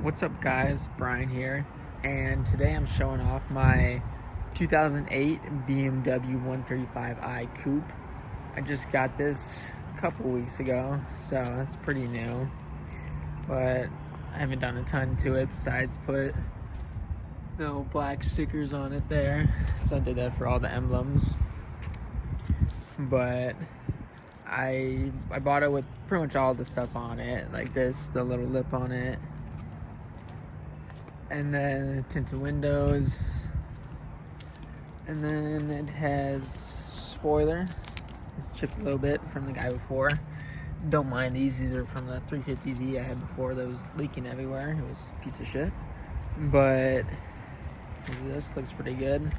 What's up guys, Brian here, and today I'm showing off my 2008 BMW 135i Coupe. I just got this a couple weeks ago, so it's pretty new, but I haven't done a ton to it besides put no black stickers on it there, so I did that for all the emblems. But I bought it with pretty much all the stuff on it, like this, the little lip on it, and then tinted windows, and then it has spoiler. It's chipped a little bit from the guy before. Don't mind these are from the 350Z I had before that was leaking everywhere. It was a piece of shit, but this looks pretty good.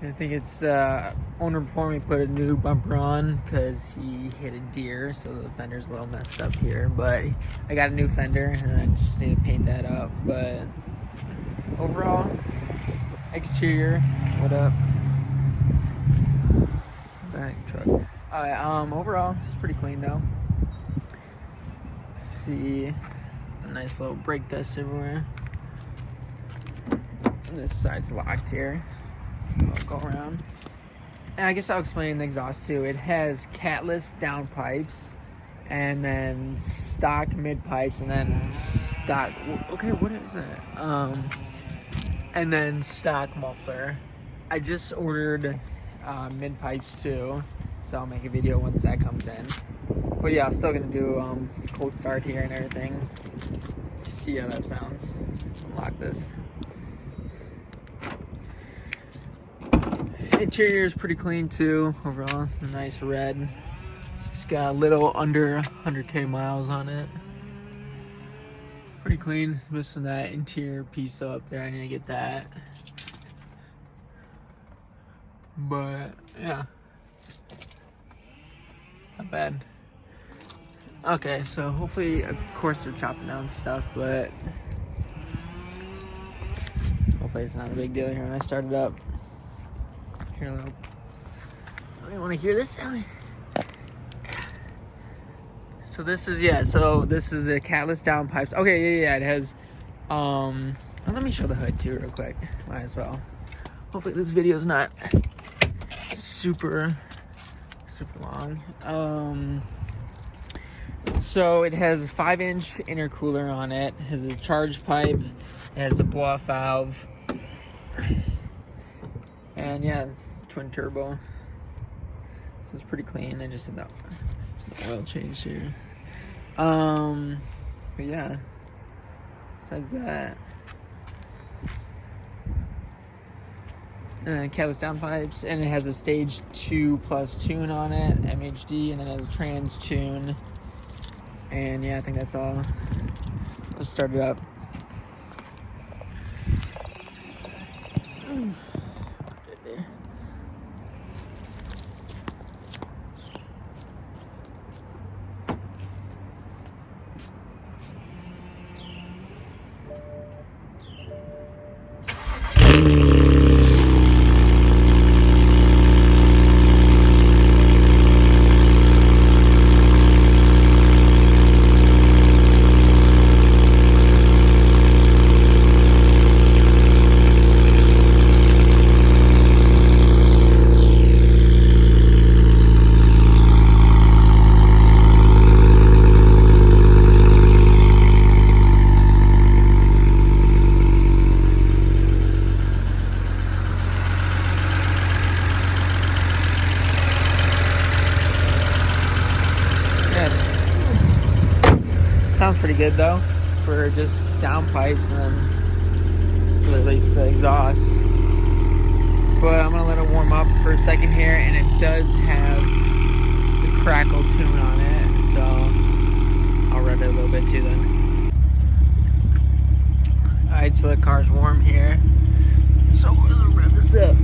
I think it's the owner before me put a new bumper on because he hit a deer, so the fender's a little messed up here. But I got a new fender and I just need to paint that up. But overall, exterior, what up? The heck truck. Alright, overall, it's pretty clean though. See a nice little brake dust everywhere. And this side's locked here. I'll go around. And I guess I'll explain the exhaust too. It has Catless downpipes, and then stock mid pipes, and then stock. Okay, what is that? And then stock muffler. I just ordered mid pipes too, so I'll make a video once that comes in. But yeah, I'm still gonna do cold start here and everything. See how that sounds. Unlock this. Interior is pretty clean too, overall. Nice red. It's got a little under 100k miles on it. Pretty clean. Missing that interior piece up there. I need to get that. But yeah, not bad. Okay, so hopefully, of course, they're chopping down stuff, but hopefully it's not a big deal here when I start it up. Here, a little. Oh, you want to hear this? So this is this is a Catless downpipes. Okay, yeah, it has. Let me show the hood too, real quick. Might as well. Hopefully this video is not super long. So it has a 5-inch intercooler on it. It has a charge pipe. It has a blow-off valve. And yeah, it's twin turbo, so it's pretty clean. I just did the oil change here. But yeah, besides that, and then Catless downpipes, and it has a stage 2+ tune on it, MHD, and then it has a trans tune. And yeah, I think that's all. Let's start it up. Sounds pretty good though, for just downpipes and then at least the exhaust. But I'm gonna let it warm up for a second here, and it does have the crackle tune on it, so I'll rev it a little bit too then. Alright, so the car's warm here, so we're gonna rev this up.